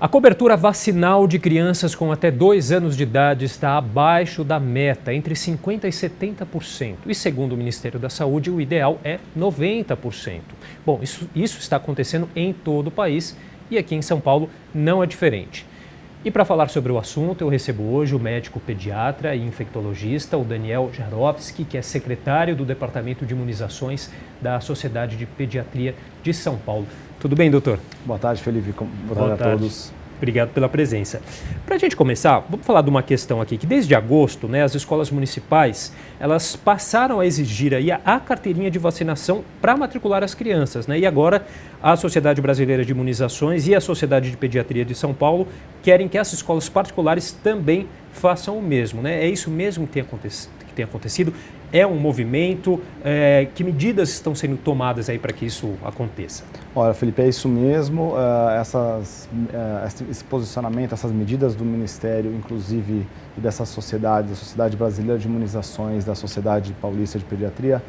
A cobertura vacinal de crianças com até 2 anos de idade está abaixo da meta, entre 50% e 70%. E segundo o Ministério da Saúde, o ideal é 90%. Bom, isso está acontecendo em todo o país e aqui em São Paulo não é diferente. E para falar sobre o assunto, eu recebo hoje o médico pediatra e infectologista, o Daniel Jarovski, que é secretário do Departamento de Imunizações da Sociedade de Pediatria de São Paulo. Tudo bem, doutor? Boa tarde, Felipe. Boa tarde a todos. Obrigado pela presença. Para a gente começar, vamos falar de uma questão aqui, que desde agosto, as escolas municipais, elas passaram a exigir aí a carteirinha de vacinação para matricular as crianças, E agora a Sociedade Brasileira de Imunizações e a Sociedade de Pediatria de São Paulo querem que as escolas particulares também façam o mesmo, É isso mesmo que tem acontecido? É um movimento? Que medidas estão sendo tomadas aí para que isso aconteça? Olha, Felipe, é isso mesmo. Esse posicionamento, essas medidas do Ministério, inclusive dessa sociedade, da Sociedade Brasileira de Imunizações, da Sociedade Paulista de Pediatria,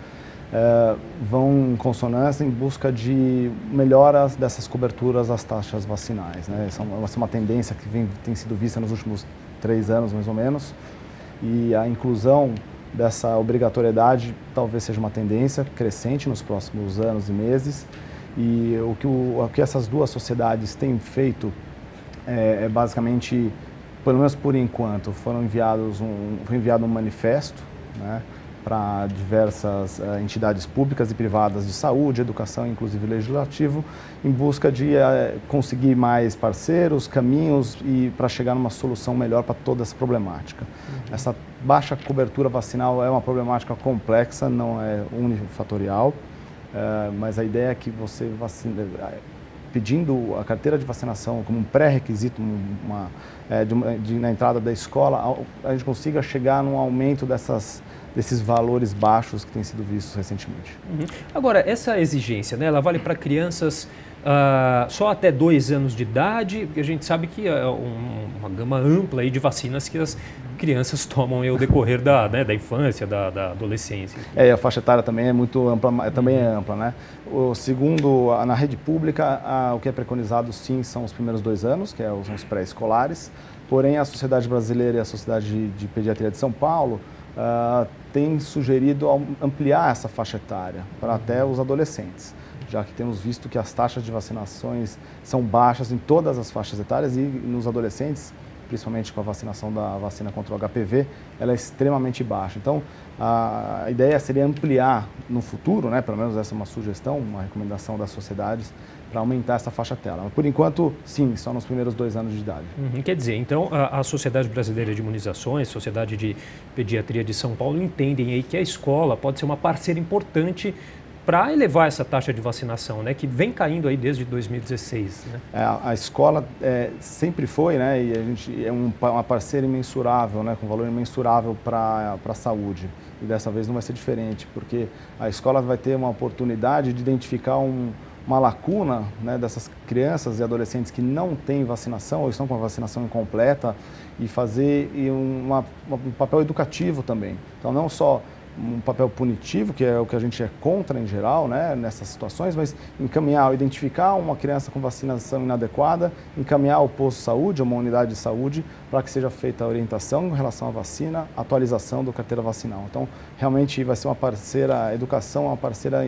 vão em consonância em busca de melhoras dessas coberturas às taxas vacinais. Essa é uma tendência que tem sido vista nos últimos 3 anos, mais ou menos, e a inclusão dessa obrigatoriedade talvez seja uma tendência crescente nos próximos anos e meses. E o que essas duas sociedades têm feito é basicamente, pelo menos por enquanto, foi enviado um manifesto, para diversas entidades públicas e privadas de saúde, educação, inclusive legislativo, em busca de conseguir mais parceiros, caminhos e para chegar numa solução melhor para toda essa problemática. Essa baixa cobertura vacinal é uma problemática complexa, não é unifatorial, mas a ideia é que você vacina, pedindo a carteira de vacinação como um pré-requisito na entrada da escola, a gente consiga chegar num aumento desses valores baixos que têm sido vistos recentemente. Agora, essa exigência, ela vale para crianças só até 2 anos de idade, porque a gente sabe que é uma gama ampla aí de vacinas que as crianças tomam ao decorrer da infância, da adolescência. A faixa etária também é muito ampla, Segundo, na rede pública, o que é preconizado sim são os primeiros 2 anos, que são os pré-escolares, porém a Sociedade Brasileira e a Sociedade de Pediatria de São Paulo tem sugerido ampliar essa faixa etária para até os adolescentes, já que temos visto que as taxas de vacinações são baixas em todas as faixas etárias e nos adolescentes, principalmente com a vacinação da vacina contra o HPV, ela é extremamente baixa. Então, a ideia seria ampliar no futuro, pelo menos essa é uma sugestão, uma recomendação das sociedades, para aumentar essa faixa etária. Mas, por enquanto, sim, só nos primeiros 2 anos de idade. Quer dizer, então, a Sociedade Brasileira de Imunizações, Sociedade de Pediatria de São Paulo, entendem aí que a escola pode ser uma parceira importante para elevar essa taxa de vacinação, que vem caindo aí desde 2016. A escola sempre foi, e a gente é uma parceira imensurável, com valor imensurável para a saúde. E dessa vez não vai ser diferente, porque a escola vai ter uma oportunidade de identificar uma lacuna dessas crianças e adolescentes que não têm vacinação ou estão com a vacinação incompleta e fazer um papel educativo também. Então, não só um papel punitivo, que é o que a gente é contra em geral, nessas situações, mas identificar uma criança com vacinação inadequada, encaminhar ao posto de saúde, uma unidade de saúde, para que seja feita a orientação em relação à vacina, atualização da carteira vacinal. Então, realmente vai ser uma parceira, a educação é uma parceira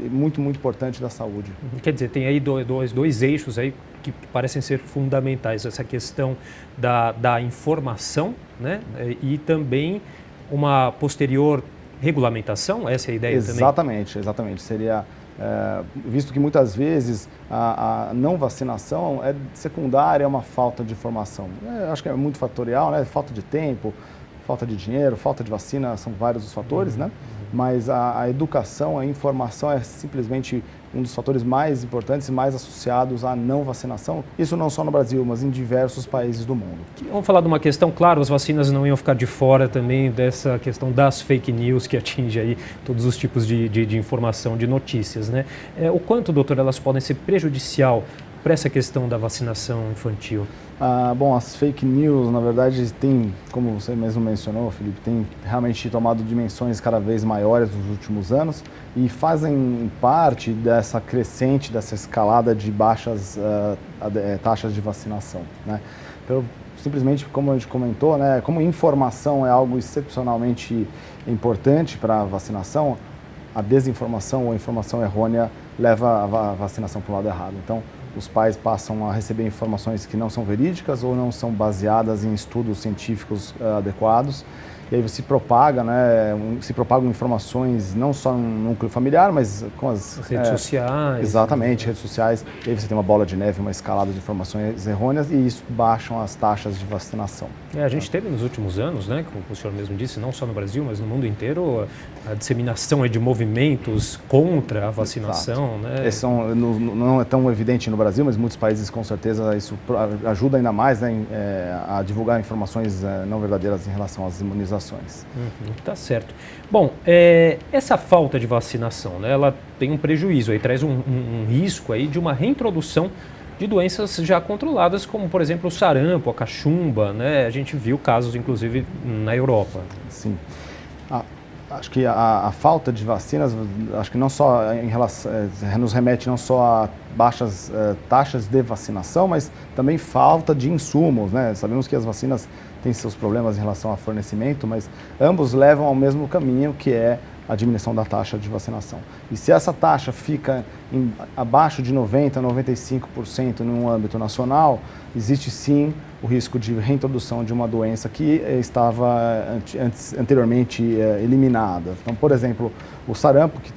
muito, muito importante da saúde. Quer dizer, tem aí dois eixos aí que parecem ser fundamentais, essa questão da informação, e também uma posterior regulamentação, essa é a ideia também? Exatamente. Seria, visto que muitas vezes a não vacinação é secundária a uma falta de informação. Acho que é muito fatorial, falta de tempo, falta de dinheiro, falta de vacina, são vários os fatores, Mas a educação, a informação é simplesmente um dos fatores mais importantes e mais associados à não vacinação. Isso não só no Brasil, mas em diversos países do mundo. Vamos falar de uma questão, claro, as vacinas não iam ficar de fora também dessa questão das fake news que atinge aí todos os tipos de informação, de notícias, O quanto, doutor, elas podem ser prejudicial para essa questão da vacinação infantil? Bom, as fake news, na verdade, tem, como você mesmo mencionou, Felipe, tem realmente tomado dimensões cada vez maiores nos últimos anos e fazem parte dessa crescente, dessa escalada de baixas taxas de vacinação, né? Simplesmente, como a gente comentou, né, como informação é algo excepcionalmente importante para a vacinação, a desinformação ou a informação errônea leva a vacinação para o lado errado. Então, os pais passam a receber informações que não são verídicas ou não são baseadas em estudos científicos adequados. E aí se propagam informações não só no núcleo familiar, mas com as redes sociais. Exatamente, redes sociais. E aí você tem uma bola de neve, uma escalada de informações errôneas e isso baixam as taxas de vacinação. A gente teve nos últimos anos, né, como o senhor mesmo disse, não só no Brasil, mas no mundo inteiro, a disseminação de movimentos contra a vacinação. Né? Esse não é tão evidente no Brasil, mas muitos países com certeza isso ajuda ainda mais, né, a divulgar informações não verdadeiras em relação às imunizações. Tá certo. Bom, essa falta de vacinação, né, ela tem um prejuízo, aí traz um risco aí de uma reintrodução de doenças já controladas, como por exemplo o sarampo, a cachumba, né? A gente viu casos inclusive na Europa. Sim. Acho que a falta de vacinas, acho que não só em relação, nos remete não só a baixas taxas de vacinação, mas também falta de insumos, né? Sabemos que as vacinas têm seus problemas em relação a fornecimento, mas ambos levam ao mesmo caminho, que é a diminuição da taxa de vacinação. E se essa taxa fica abaixo de 90%, 95% no âmbito nacional, existe sim o risco de reintrodução de uma doença que estava anteriormente eliminada. Então, por exemplo, o sarampo, que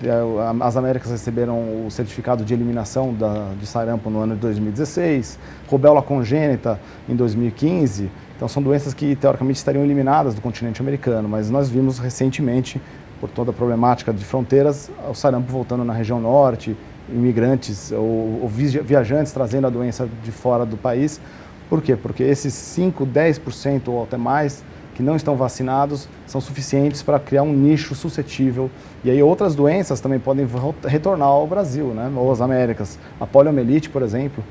as Américas receberam o certificado de eliminação de sarampo no ano de 2016, rubéola congênita em 2015, então são doenças que teoricamente estariam eliminadas do continente americano, mas nós vimos recentemente, por toda a problemática de fronteiras, o sarampo voltando na região norte, imigrantes ou viajantes trazendo a doença de fora do país. Por quê? Porque esses 5%, 10% ou até mais que não estão vacinados são suficientes para criar um nicho suscetível. E aí outras doenças também podem retornar ao Brasil, né? Ou às Américas. A poliomielite, por exemplo,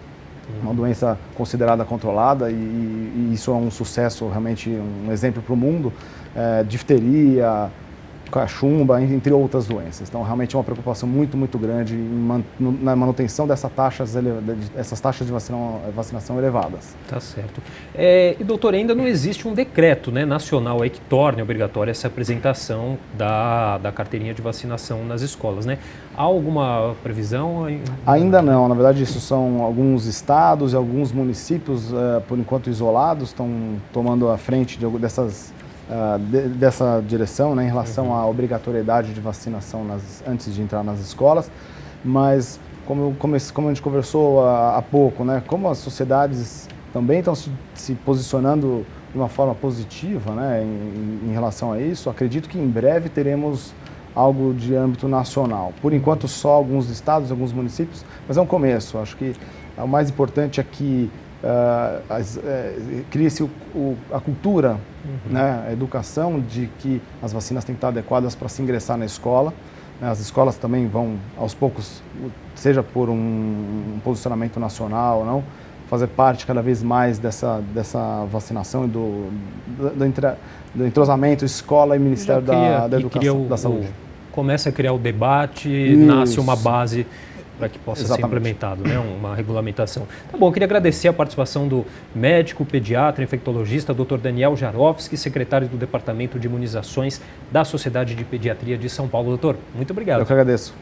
uma doença considerada controlada e isso é um sucesso, realmente um exemplo para o mundo. Difteria, cachumba, entre outras doenças. Então, realmente é uma preocupação muito, muito grande na manutenção essas taxas de vacinação elevadas. Tá certo. E, doutor, ainda não existe um decreto, né, nacional aí que torne obrigatória essa apresentação da carteirinha de vacinação nas escolas, né? Há alguma previsão? Ainda não. Na verdade, isso são alguns estados e alguns municípios, por enquanto isolados, estão tomando a frente dessa direção, né, em relação à obrigatoriedade de vacinação antes de entrar nas escolas, mas como a gente conversou há pouco, né, como as sociedades também estão se posicionando de uma forma positiva, né, em relação a isso, acredito que em breve teremos algo de âmbito nacional. Por enquanto só alguns estados, alguns municípios, mas é um começo. Acho que o mais importante é que cria-se a cultura, né, a educação de que as vacinas têm que estar adequadas para se ingressar na escola. As escolas também vão, aos poucos, seja por um posicionamento nacional ou não, fazer parte cada vez mais dessa vacinação e do entrosamento escola e Ministério da Educação, da Saúde. Começa a criar o debate, nasce uma base para que possa ser implementado, né, uma regulamentação. Tá bom, eu queria agradecer a participação do médico, pediatra, infectologista, Dr. Daniel Jarovski, secretário do Departamento de Imunizações da Sociedade de Pediatria de São Paulo. Doutor, muito obrigado. Eu que agradeço.